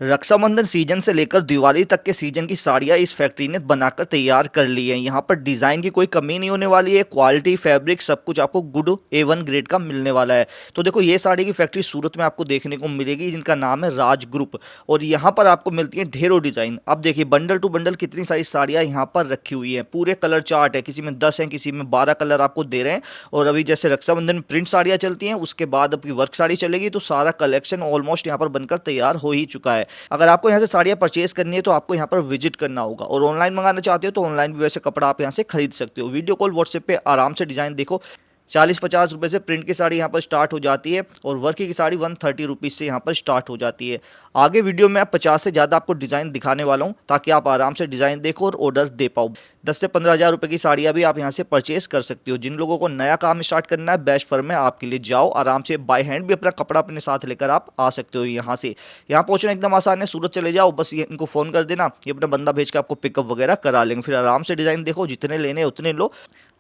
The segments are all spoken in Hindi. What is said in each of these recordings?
रक्षाबंधन सीजन से लेकर दिवाली तक के सीजन की साड़ियाँ इस फैक्ट्री ने बनाकर तैयार कर ली है। यहाँ पर डिज़ाइन की कोई कमी नहीं होने वाली है। क्वालिटी, फैब्रिक सब कुछ आपको गुड A1 ग्रेड का मिलने वाला है। तो देखो, ये साड़ी की फैक्ट्री सूरत में आपको देखने को मिलेगी, जिनका नाम है राज ग्रुप। और यहाँ पर आपको मिलती है ढेरों डिज़ाइन। अब देखिए, बंडल टू बंडल कितनी सारी साड़ियाँ यहाँ पर रखी हुई है। पूरे कलर चार्ट है, किसी में 10 है, किसी में 12 कलर आपको दे रहे हैं। और अभी जैसे रक्षाबंधन में प्रिंट साड़ियाँ चलती हैं, उसके बाद आपकी वर्क साड़ी चलेगी, तो सारा कलेक्शन ऑलमोस्ट यहाँ पर बनकर तैयार हो ही चुका है। अगर आपको यहाँ से साड़ियाँ परचेज करनी है तो आपको यहाँ पर विजिट करना होगा, और ऑनलाइन मंगाना चाहते हो तो ऑनलाइन भी वैसे कपड़ा आप यहाँ से खरीद सकते हो। वीडियो कॉल, व्हाट्सएप पे आराम से डिजाइन देखो। 40-50 रुपए से प्रिंट की साड़ी यहाँ पर स्टार्ट हो जाती है, और वर्क की साड़ी 130 रुपीज़ से यहाँ पर स्टार्ट हो जाती है। आगे वीडियो में आप 50 से ज़्यादा आपको डिज़ाइन दिखाने वाला हूँ, ताकि आप आराम से डिज़ाइन देखो और ऑर्डर दे पाओ। 10 से 15 हज़ार रुपए की साड़ियाँ भी आप यहाँ से परचेज कर सकते हो। जिन लोगों को नया काम स्टार्ट करना है, बेस्ट फर्म है आपके लिए। जाओ आराम से, बाय हैंड भी अपना कपड़ा अपने साथ लेकर आप आ सकते हो यहाँ से। यहाँ पहुँचना एकदम आसान है, सूरत चले जाओ, बस ये इनको फ़ोन कर देना, ये अपना बंदा भेज के आपको पिकअप वगैरह करा लेंगे। फिर आराम से डिज़ाइन देखो, जितने लेने उतने लो।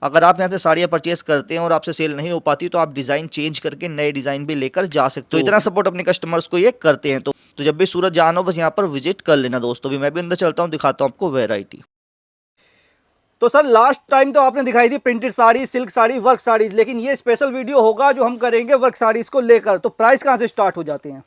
अगर आप यहाँ से साड़ियाँ परचेस करते हैं और आपसे सेल नहीं हो पाती, तो आप डिज़ाइन चेंज करके नए डिज़ाइन भी लेकर जा सकते हो। इतना सपोर्ट अपने कस्टमर्स को ये करते हैं। तो जब भी सूरत जाना हो, बस यहाँ पर विजिट कर लेना दोस्तों। भी मैं भी अंदर चलता हूँ, दिखाता हूँ आपको वैरायटी। तो सर, लास्ट टाइम तो आपने दिखाई थी printed sari, silk sari, work saris, लेकिन ये स्पेशल वीडियो होगा जो हम करेंगे वर्क साड़ीज को लेकर। तो प्राइस कहाँ से स्टार्ट हो जाते हैं?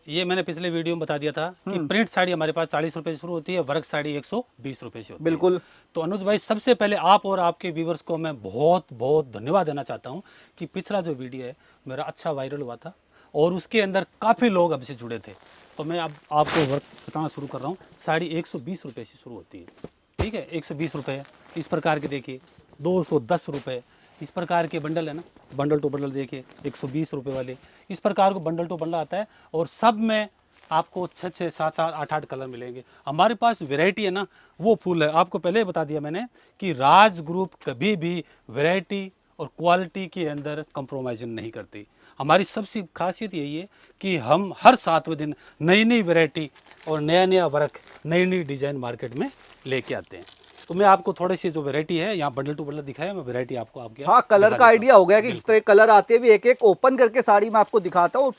ये मैंने पिछले वीडियो में बता दिया था कि प्रिंट साड़ी हमारे पास 40 रुपए से शुरू होती है, वर्क साड़ी 120 रुपए से होती है। बिल्कुल। तो अनुज भाई, सबसे पहले आप और आपके व्यूवर्स को मैं बहुत बहुत धन्यवाद देना चाहता हूँ कि पिछला जो वीडियो है मेरा अच्छा वायरल हुआ था, और उसके अंदर काफ़ी लोग हमसे जुड़े थे। तो मैं अब आपको वर्क बताना शुरू कर रहा हूँ। साड़ी 120 रुपए से शुरू होती है, ठीक है, 120 रुपये। इस प्रकार के देखिए 210 रुपये। इस प्रकार के बंडल है ना, बंडल टू बंडल देखिए 120 रुपये वाले। इस प्रकार को बंडल टू बंडल आता है, और सब में आपको 6-6, 7-7, 8-8 कलर मिलेंगे। हमारे पास वैरायटी है ना, वो फुल है। आपको पहले ही बता दिया मैंने कि राज ग्रुप कभी भी वैरायटी और क्वालिटी के अंदर कंप्रोमाइज नहीं करती। हमारी सबसे खासियत यही है कि हम हर 7वें दिन नई नई वैरायटी और नया नया वर्क, नई नई डिज़ाइन मार्केट में लेके आते हैं। तो मैं आपको थोड़ी सी जो वैरायटी है यहाँ बंडल टू बंडल दिखाया, मैं वैरायटी आपको आपके हाँ, कलर का आइडिया हो गया कि इस तरह कलर आते हैं। भी एक एक ओपन करके साड़ी मैं आपको दिखाता हूँ।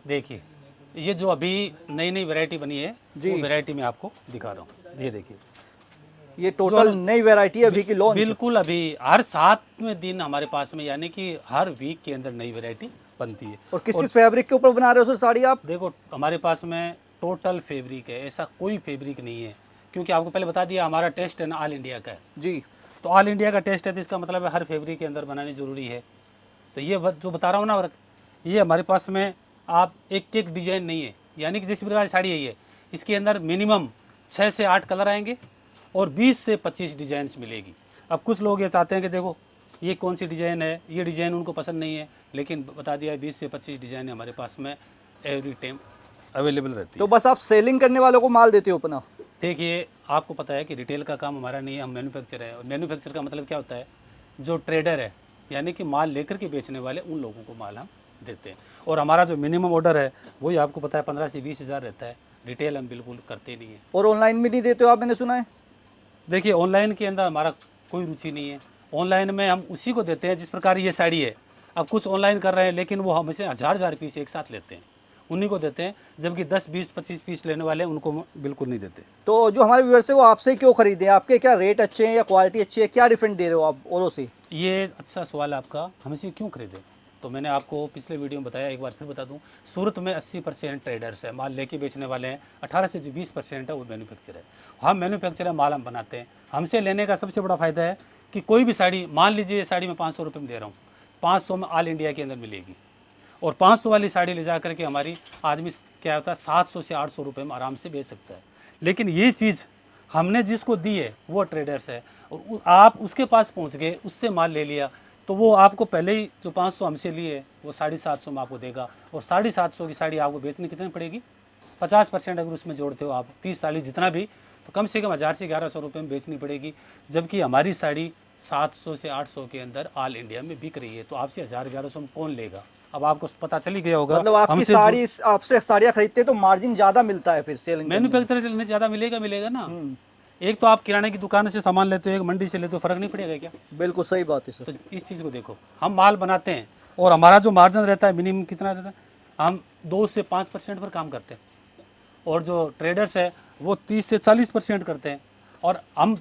देखिए, ये जो अभी नई नई वैरायटी बनी है, जी, वो वैरायटी मैं आपको दिखा रहा हूँ। ये देखिए, ये टोटल नई वैरायटी है अभी की लॉन्च। बिल्कुल अभी हर 7वें दिन हमारे पास में, यानी कि हर वीक के अंदर नई वैरायटी बनती है। और किस किस फैब्रिक के ऊपर बना रहे हो सर साड़ी आप? देखो, हमारे पास में टोटल फैब्रिक है, ऐसा कोई फैब्रिक नहीं है, क्योंकि आपको पहले बता दिया हमारा टेस्ट है ना ऑल इंडिया का है। जी। तो ऑल इंडिया का टेस्ट है, तो इसका मतलब है हर फैब्रिक के अंदर बनानी ज़रूरी है। तो ये जो बता रहा हूँ ना वर्क, ये हमारे पास में आप एक एक डिजाइन नहीं है, यानी कि जिस प्रकार की साड़ी है ये, इसके अंदर मिनिमम 6 से 8 कलर आएंगे और 20 से 25 डिजाइन मिलेगी। अब कुछ लोग ये चाहते हैं कि देखो ये कौन सी डिज़ाइन है, ये डिज़ाइन उनको पसंद नहीं है, लेकिन बता दिया है 20 से 25 डिज़ाइन हमारे पास में एवरी टाइम अवेलेबल रहती है। तो बस आप सेलिंग करने वालों को माल देते हो अपना? देखिए, आपको पता है कि रिटेल का काम हमारा नहीं है, हम मैन्युफैक्चर है। और मैन्युफैक्चर का मतलब क्या होता है, जो ट्रेडर है, यानी कि माल लेकर के बेचने वाले, उन लोगों को माल हम देते हैं। और हमारा जो मिनिमम ऑर्डर है वही आपको पता है 15 से 20 हज़ार रहता है। रिटेल हम बिल्कुल करते नहीं है। और ऑनलाइन भी नहीं देते हो आप, मैंने सुना है? देखिए, ऑनलाइन के अंदर हमारा कोई रुचि नहीं है। ऑनलाइन में हम उसी को देते हैं जिस प्रकार ये साड़ी है। अब कुछ ऑनलाइन कर रहे हैं, लेकिन वो हमसे हज़ार पीस एक साथ लेते हैं, उन्हीं को देते हैं, जबकि 10, 20, 25 पीस लेने वाले हैं उनको बिल्कुल नहीं देते। तो जो हमारे व्यूअर्स है वो आपसे क्यों खरीदे? आपके क्या रेट अच्छे हैं या क्वालिटी अच्छी है? क्या डिफरेंट दे रहे हो आप औरों से? ये अच्छा सवाल है आपका, हमसे क्यों खरीदे। तो मैंने आपको पिछले वीडियो में बताया, एक बार फिर बता दूं। सूरत में 80% ट्रेडर्स है, माल लेके बेचने वाले हैं। 18 से जो 20% है वो मैन्युफैक्चर है। हम मैन्युफैक्चर है, माल हम बनाते हैं। हमसे लेने का सबसे बड़ा फ़ायदा है कि कोई भी साड़ी, मान लीजिए साड़ी मैं 500 रुपये में दे रहा हूँ, 500 में ऑल इंडिया के अंदर मिलेगी। और 500 वाली साड़ी ले जा करके हमारी आदमी क्या होता है 700 से 800 रुपये में आराम से बेच सकता है। लेकिन ये चीज़ हमने जिसको दी है वो ट्रेडर्स है, और आप उसके पास पहुंच गए, उससे माल ले लिया, तो वो आपको पहले ही जो 500 हमसे लिए वो 750 में आपको देगा। और 750 की साड़ी आपको बेचनी कितनी पड़ेगी? 50% अगर उसमें जोड़ते हो आप, 30-40 जितना भी, तो कम से कम 1000 से 1100 रुपये में बेचनी पड़ेगी। जबकि हमारी साड़ी 700 से 800 के अंदर ऑल इंडिया में बिक रही है। तो आपसे 1000-1100 में कौन लेगा? अब आपको पता चल ही गया होगा। मतलब आपकी साड़ी, आपसे साड़ियाँ खरीदते तो मार्जिन ज़्यादा मिलता है फिर सेलिंग? मैन्युफैक्चर में ज़्यादा मिलेगा ना। एक तो आप किराने की दुकान से सामान लेते हो, एक मंडी से लेते हो, फ़र्क नहीं पड़ेगा क्या? बिल्कुल सही बात है सर। तो इस चीज़ को देखो, हम माल बनाते हैं और हमारा जो मार्जिन रहता है मिनिमम कितना रहता है, हम 2 से 5% पर काम करते हैं। और जो ट्रेडर्स है वो 30 से 40% करते हैं। और हम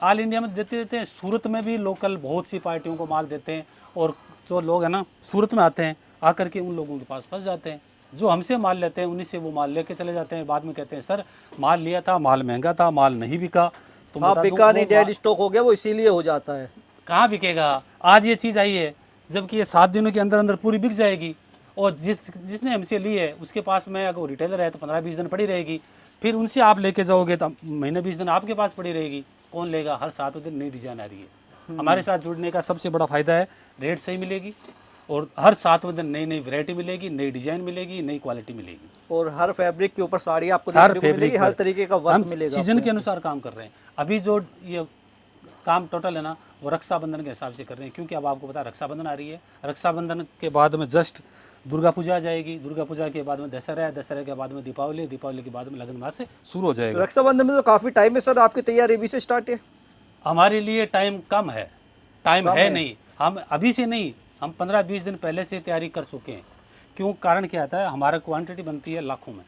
ऑल इंडिया में देते देते हैं, सूरत में भी लोकल बहुत सी पार्टियों को माल देते हैं, और जो लोग हैं ना सूरत में आते हैं, आकर के उन लोगों के पास फंस जाते हैं। जो हमसे माल लेते हैं उन्हीं से वो माल लेके चले जाते हैं, बाद में कहते हैं सर माल लिया था, माल महंगा था, माल नहीं बिका। तो हाँ, बता दूं, बिका वो नहीं, डेड स्टॉक हो गया, वो इसीलिए हो जाता है। कहाँ बिकेगा। आज ये चीज़ आई है, जबकि ये 7 दिनों के अंदर अंदर पूरी बिक जाएगी, और जिसने हमसे ली है उसके पास में अगर वो रिटेलर है तो 15-20 दिन पड़ी रहेगी। फिर उनसे आप लेके जाओगे तो महीने 20 दिन आपके पास पड़ी रहेगी। कौन लेगा। हर 7 दिन नई डिजाइन आ रही है। हमारे साथ जुड़ने का सबसे बड़ा फायदा है, रेट सही मिलेगी, और हर 7 दिन नई नई वैरायटी मिलेगी, नई डिजाइन मिलेगी, नई क्वालिटी मिलेगी। और हर फैब्रिक के ऊपर साड़ी आपको हर देखने को मिलेगी, फैब्रिक हर पर तरीके का वर्क हम मिलेगा सीजन आपको। के अनुसार काम कर रहे हैं। अभी जो ये काम टोटल है ना वो रक्षाबंधन के हिसाब से कर रहे हैं, क्योंकि अब आपको पता है रक्षाबंधन आ रही है। रक्षाबंधन के बाद में जस्ट दुर्गा पूजा आ जाएगी, दुर्गा पूजा के बाद में दशहरा है, दशहरा के बाद में दीपावली, दीपावली के बाद में लगन मास से शुरू हो जाएगा। रक्षाबंधन में तो काफी टाइम है सर, आपकी तैयारी अभी से स्टार्ट है? हमारे लिए टाइम कम है, टाइम कम है है। नहीं। हम अभी से नहीं, हम 15-20 दिन पहले से तैयारी कर चुके हैं। क्यों, कारण क्या आता है, हमारा क्वांटिटी बनती है लाखों में,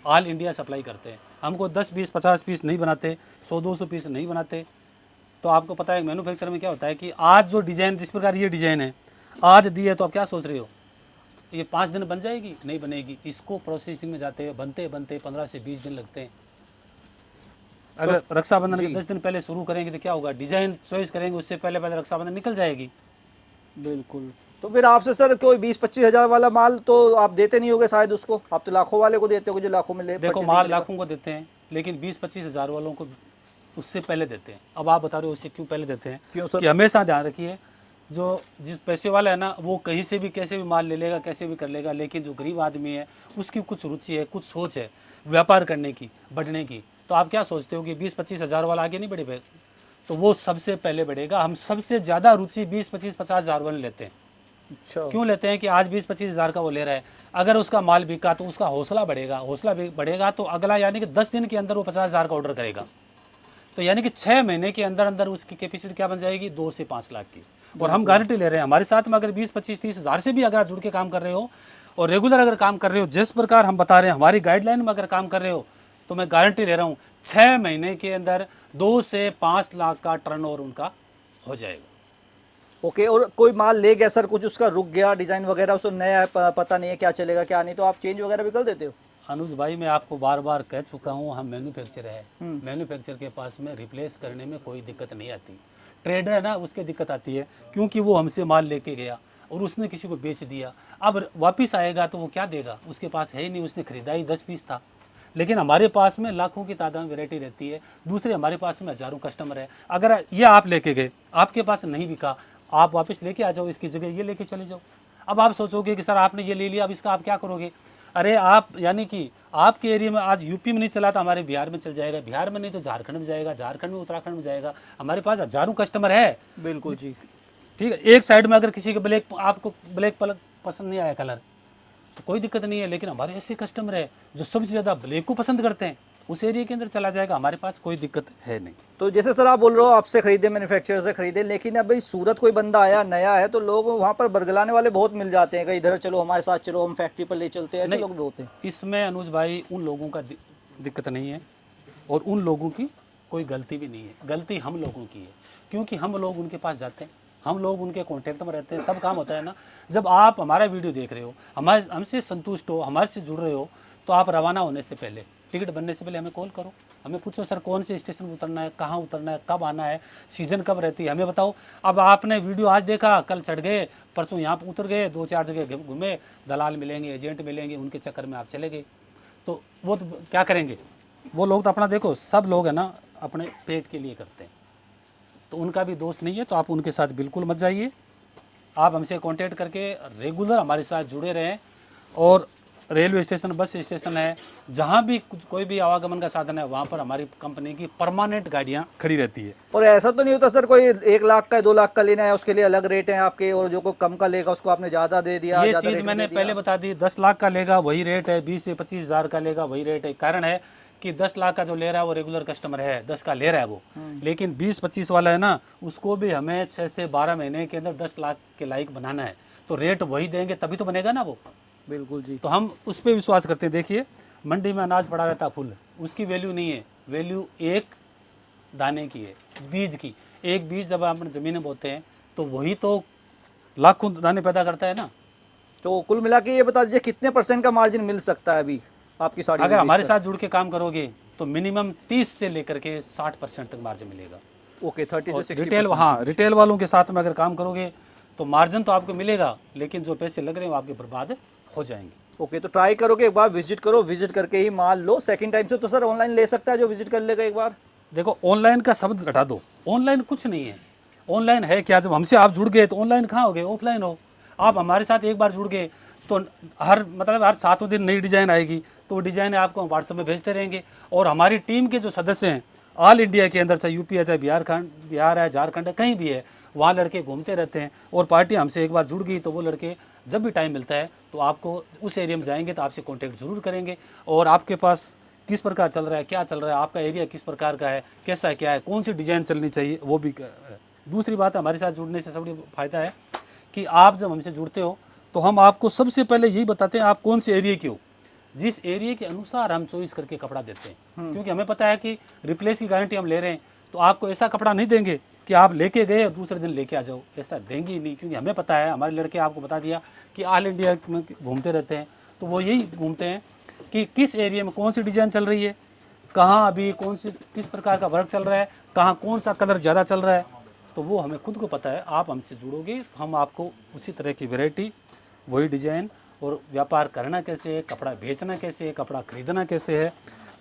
ऑल इंडिया सप्लाई करते हैं। हमको 10, 20, 50 पीस नहीं बनाते, 100-200 पीस नहीं बनाते। तो आपको पता है मैन्युफैक्चर में क्या होता है कि आज जो डिज़ाइन, जिस प्रकार ये डिज़ाइन है आज दी है, तो आप क्या सोच रहे हो ये 5 दिन बन जाएगी? नहीं बनेगी। इसको प्रोसेसिंग में जाते हैं बनते बनते 15 से 20 दिन लगते हैं। अगर रक्षाबंधन के 10 दिन पहले शुरू करेंगे तो क्या होगा, डिज़ाइन चॉइस करेंगे उससे पहले पहले रक्षाबंधन निकल जाएगी। बिल्कुल। तो फिर आपसे सर कोई 20-25 हज़ार वाला माल तो आप देते नहीं होगे शायद उसको, आप तो लाखों वाले को देते हो जो लाखों में ले देखो purchasing माल करेगा। लाखों को देते हैं, लेकिन 20-25 हज़ार वालों को उससे पहले देते हैं। अब आप बता रहे हो उससे क्यों पहले देते हैं? क्यों सर? कि हमेशा ध्यान रखिए, जो जिस पैसे वाला है ना वो कहीं से भी कैसे भी माल ले लेगा, कैसे भी कर लेगा, लेकिन जो गरीब आदमी है उसकी कुछ रुचि है, कुछ सोच है व्यापार करने की, बढ़ने की। तो आप क्या सोचते हो कि 20-25 हज़ार वाला आगे नहीं बढ़े, तो वो सबसे पहले बढ़ेगा। हम सबसे ज़्यादा रुचि 20-25-50 हज़ार वाले लेते हैं। अच्छा। क्यों लेते हैं कि आज 20-25 हज़ार का वो ले रहा है, अगर उसका माल बिका तो उसका हौसला बढ़ेगा, हौसला बढ़ेगा तो अगला यानी कि 10 दिन के अंदर वो 50 हज़ार का ऑर्डर करेगा। तो यानी कि 6 महीने के अंदर अंदर उसकी कैपेसिटी क्या बन जाएगी, 2 से 5 लाख की। और हम गारंटी ले रहे हैं हमारे साथ में, अगर 20-25-30 हज़ार से भी अगर आप जुड़ के काम कर रहे हो और रेगुलर अगर काम कर रहे हो, जिस प्रकार हम बता रहे हैं हमारी गाइडलाइन में अगर काम कर रहे हो, तो मैं गारंटी ले रहा हूँ 6 महीने के अंदर 2 से 5 लाख का टर्नओवर उनका हो जाएगा। ओके। और कोई माल ले गया सर, कुछ उसका रुक गया डिज़ाइन वगैरह, उसको नया है, पता नहीं है क्या चलेगा क्या नहीं, तो आप चेंज वगैरह भी कर देते हो? अनुज भाई मैं आपको बार बार कह चुका हूँ, हम मैन्युफैक्चर है, मैन्युफैक्चर के पास में रिप्लेस करने में कोई दिक्कत नहीं आती। ट्रेडर है ना उसके दिक्कत आती है, क्योंकि वो हमसे माल लेके गया और उसने किसी को बेच दिया, अब वापस आएगा तो वो क्या देगा, उसके पास है ही नहीं, उसने खरीदा ही 10 पीस था। लेकिन हमारे पास में लाखों की तादाद में वैरायटी रहती है, दूसरे हमारे पास में हज़ारों कस्टमर है। अगर ये आप लेके गए, आपके पास नहीं बिका, आप वापस लेके आ जाओ, इसकी जगह ये लेके चले जाओ। अब आप सोचोगे कि सर आपने ये ले लिया, अब इसका आप क्या करोगे? अरे आप यानी कि आपके एरिया में आज यूपी में नहीं चला तो हमारे बिहार में चल जाएगा, बिहार में नहीं तो झारखंड में जाएगा, झारखंड में उत्तराखंड में जाएगा। हमारे पास हज़ारों कस्टमर है। बिल्कुल जी। ठीक है, एक साइड में अगर किसी के ब्लैक, आपको ब्लैक पसंद नहीं आया कलर, तो कोई दिक्कत नहीं है, लेकिन हमारे ऐसे कस्टमर है जो सबसे ज़्यादा ब्लैक को पसंद करते हैं, उस एरिया के अंदर चला जाएगा, हमारे पास कोई दिक्कत है नहीं। तो जैसे सर आप बोल रहे हो आपसे खरीदे, मैन्युफैक्चरर से खरीदे, लेकिन अब भाई सूरत कोई बंदा आया नया है तो लोग वहाँ पर बरगलाने वाले बहुत मिल जाते हैं, कि इधर चलो हमारे साथ चलो, हम फैक्ट्री पर ले चलते हैं, ऐसे नहीं। लोग भी होते हैं। इसमें अनुज भाई उन लोगों का दिक्कत नहीं है, और उन लोगों की कोई गलती भी नहीं है, गलती हम लोगों की है, क्योंकि हम लोग उनके पास जाते हैं, हम लोग उनके कांटेक्ट में रहते हैं, तब काम होता है ना। जब आप हमारा वीडियो देख रहे हो, हमसे संतुष्ट हो, हमारे से जुड़ रहे हो, तो आप रवाना होने से पहले, टिकट बनने से पहले हमें कॉल करो, हमें पूछो सर कौन से स्टेशन पर उतरना है, कहाँ उतरना है, कब आना है, सीज़न कब रहती है, हमें बताओ। अब आपने वीडियो आज देखा, कल चढ़ गए, परसों यहाँ पर उतर गए, 2-4 जगह घूमे, दलाल मिलेंगे, एजेंट मिलेंगे, उनके चक्कर में आप चले गए, तो वो तो क्या करेंगे? वो लोग तो अपना, देखो सब लोग है ना अपने पेट के लिए करते हैं, तो उनका भी दोष नहीं है, तो आप उनके साथ बिल्कुल मत जाइए। आप हमसे कांटेक्ट करके रेगुलर हमारे साथ जुड़े रहें, और रेलवे स्टेशन, बस स्टेशन है, जहाँ भी कोई भी आवागमन का साधन है, वहाँ पर हमारी कंपनी की परमानेंट गाड़ियाँ खड़ी रहती है। और ऐसा तो नहीं होता सर कोई 1 लाख का 2 लाख का लेना है उसके लिए अलग रेट है आपके, और जो कोई कम का लेगा उसको आपने ज़्यादा दे दिया, ये ज़्यादा चीज़ रेट मैंने दे दिया? पहले बता दी, 10 लाख का लेगा वही रेट है, 20 से 25 हज़ार का लेगा वही रेट है। कारण है कि 10 लाख का जो ले रहा है वो रेगुलर कस्टमर है, 10 का ले रहा है वो, लेकिन 20-25 वाला है ना, उसको भी हमें 6 से 12 महीने के अंदर 10 लाख के लायक बनाना है, तो रेट वही देंगे तभी तो बनेगा ना वो। बिल्कुल जी। तो हम उस पर विश्वास करते हैं। देखिए मंडी में अनाज पड़ा रहता फुल, उसकी वैल्यू नहीं है, वैल्यू एक दाने की है, बीज की। एक बीज जब आप ज़मीन में बोते हैं तो वही तो लाखों दाने पैदा करता है ना। तो कुल मिला के ये बता दीजिए कितने % का मार्जिन मिल सकता है अभी आपकी साड़ी अगर में हमारे बेचकर? साथ जुड़ के काम करोगे तो मिनिमम 30 से लेकर के 60% तक मार्जिन मिलेगा। ओके 30 और से 60%। रिटेल, हाँ, रिटेल वालों के साथ में अगर काम करोगे तो मार्जिन तो आपको मिलेगा, लेकिन जो पैसे लग रहे हैं वो आपके बर्बाद हो जाएंगे। ओके तो ट्राई करोगे, एक बार विजिट करो, विजिट करके ही माल लो। सेकंड टाइम से तो सर ऑनलाइन ले सकता है जो विजिट कर लेगा एक बार। देखो ऑनलाइन का शब्द हटा दो, ऑनलाइन कुछ नहीं है। ऑनलाइन है क्या? जब हमसे आप जुड़ गए तो ऑनलाइन कहाँ हो गए, ऑफलाइन हो। आप हमारे साथ एक बार जुड़ गए तो हर 7वें दिन नई डिज़ाइन आएगी, तो वो डिज़ाइन आपको हम व्हाट्सएप में भेजते रहेंगे। और हमारी टीम के जो सदस्य हैं ऑल इंडिया के अंदर, चाहे यूपी है, चाहे बिहार है, झारखंड है, कहीं भी है, वहाँ लड़के घूमते रहते हैं। और पार्टी हमसे एक बार जुड़ गई तो वो लड़के जब भी टाइम मिलता है तो आपको उस एरिया में जाएंगे तो आपसे कॉन्टेक्ट ज़रूर करेंगे। और आपके पास किस प्रकार चल रहा है, क्या चल रहा है, आपका एरिया किस प्रकार का है, कैसा है, क्या है, कौन सी डिज़ाइन चलनी चाहिए, वो भी। दूसरी बात, हमारे साथ जुड़ने से सबसे फ़ायदा है कि आप जब हमसे जुड़ते हो तो हम आपको सबसे पहले यही बताते हैं आप कौन से एरिया के हो। जिस एरिया के अनुसार हम चॉइस करके कपड़ा देते हैं, क्योंकि हमें पता है कि रिप्लेस की गारंटी हम ले रहे हैं, तो आपको ऐसा कपड़ा नहीं देंगे कि आप लेके गए और दूसरे दिन लेके आ जाओ, ऐसा देंगे ही नहीं। क्योंकि हमें पता है, हमारे लड़के आपको बता दिया कि ऑल इंडिया में घूमते रहते हैं, तो वो यही घूमते हैं कि किस एरिया में कौन सी डिज़ाइन चल रही है, कहाँ अभी कौन सी किस प्रकार का वर्क चल रहा है, कहाँ कौन सा कलर ज़्यादा चल रहा है, तो वो हमें खुद को पता है। आप हमसे जुड़ोगे तो हम आपको उसी तरह की वैरायटी, वही डिज़ाइन, और व्यापार करना कैसे है, कपड़ा बेचना कैसे है, कपड़ा खरीदना कैसे है,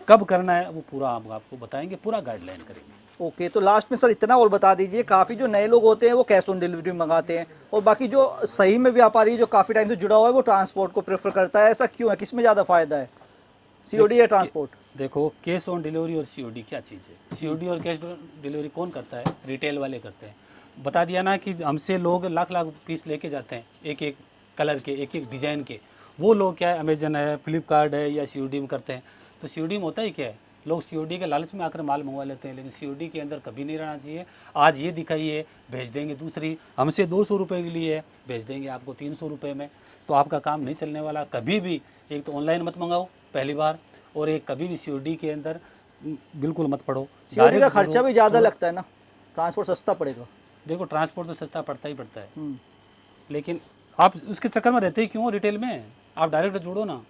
कब करना है, वो पूरा हम आपको बताएंगे, पूरा गाइडलाइन करेंगे। ओके तो लास्ट में सर इतना और बता दीजिए, काफ़ी जो नए लोग होते हैं वो कैश ऑन डिलीवरी मंगाते हैं, और बाकी जो सही में व्यापारी जो काफ़ी टाइम से जुड़ा हुआ है वो ट्रांसपोर्ट को प्रेफर करता है, ऐसा क्यों है, किस में ज़्यादा फायदा है, सीओडी या ट्रांसपोर्ट? देखो, कैश ऑन डिलीवरी और सीओडी क्या चीज़ है? सीओडी और कैश ऑन डिलीवरी कौन करता है? रिटेल वाले करते हैं। बता दिया ना कि हमसे लोग लाख लाख पीस लेके जाते हैं, एक एक कलर के, एक एक डिज़ाइन के। वो लोग क्या है, अमेजन है, फ्लिपकार्ट है, या सीओडी में करते हैं। तो सीओडी में होता ही क्या है, लोग सीओडी के लालच में आकर माल मंगवा लेते हैं, लेकिन सीओडी के अंदर कभी नहीं रहना चाहिए। आज ये दिखाइए, भेज देंगे दूसरी, हमसे 200 रुपये के लिए है, भेज देंगे आपको 300 रुपये में, तो आपका काम नहीं चलने वाला। कभी भी एक तो ऑनलाइन मत मंगाओ पहली बार, और एक कभी भी सीओडी के अंदर बिल्कुल मत पड़ो। सीओडी का खर्चा भी ज़्यादा लगता है ना, ट्रांसपोर्ट सस्ता पड़ेगा। देखो, ट्रांसपोर्ट तो सस्ता पड़ता ही पड़ता है, हम्म। लेकिन आप उसके चक्कर में रहते ही क्यों रिटेल में? आप डायरेक्ट जुड़ो ना।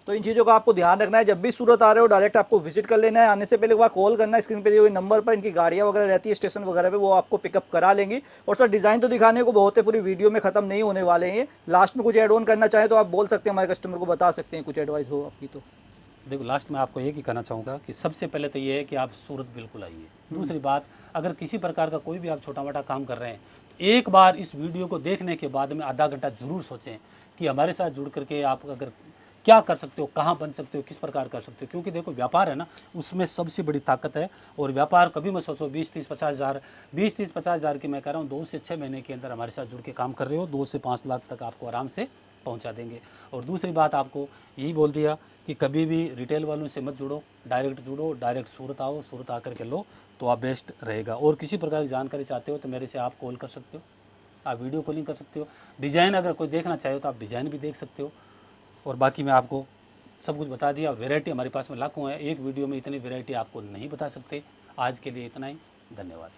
तो इन चीज़ों का आपको ध्यान रखना है, जब भी सूरत आ रहे हो डायरेक्ट आपको विजिट कर लेना है। आने से पहले एक बार कॉल करना है, स्क्रीन पे दिए हुए नंबर पर इनकी गाड़ियाँ वगैरह रहती है स्टेशन वगैरह पे, वो आपको पिकअप करा लेंगी। और सर डिज़ाइन तो दिखाने को बहुत है, पूरी वीडियो में ख़त्म नहीं होने वाले हैं। लास्ट में कुछ ऐड ऑन करना चाहे तो आप बोल सकते हैं, हमारे कस्टमर को बता सकते हैं, कुछ एडवाइस हो आपकी तो। देखो, लास्ट में आपको एक ही कहना चाहूँगा कि सबसे पहले तो ये है कि आप सूरत बिल्कुल आइए। दूसरी बात, अगर किसी प्रकार का कोई भी आप छोटा मोटा काम कर रहे हैं तो एक बार इस वीडियो को देखने के बाद में आधा घंटा ज़रूर सोचें कि हमारे साथ जुड़ करके आप अगर क्या कर सकते हो, कहाँ बन सकते हो, किस प्रकार कर सकते हो। क्योंकि देखो, व्यापार है ना, उसमें सबसे बड़ी ताकत है। और व्यापार कभी मत सोचो 20, 30, 50 हज़ार, 20, 30, 50 हज़ार की मैं कह रहा हूँ 2 से 6 महीने के अंदर हमारे साथ जुड़ के काम कर रहे हो, 2 से 5 लाख तक आपको आराम से पहुंचा देंगे। और दूसरी बात, आपको यही बोल दिया कि कभी भी रिटेल वालों से मत जुड़ो, डायरेक्ट जुड़ो, डायरेक्ट सूरत आओ, सूरत आकर के लो तो आप बेस्ट रहेगा। और किसी प्रकार की जानकारी चाहते हो तो मेरे से आप कॉल कर सकते हो, आप वीडियो कॉलिंग कर सकते हो। डिज़ाइन अगर कोई देखना चाहे हो तो आप डिज़ाइन भी देख सकते हो। और बाकी मैं आपको सब कुछ बता दिया। वैरायटी हमारे पास में लाखों है, एक वीडियो में इतनी वैरायटी आपको नहीं बता सकते। आज के लिए इतना ही, धन्यवाद।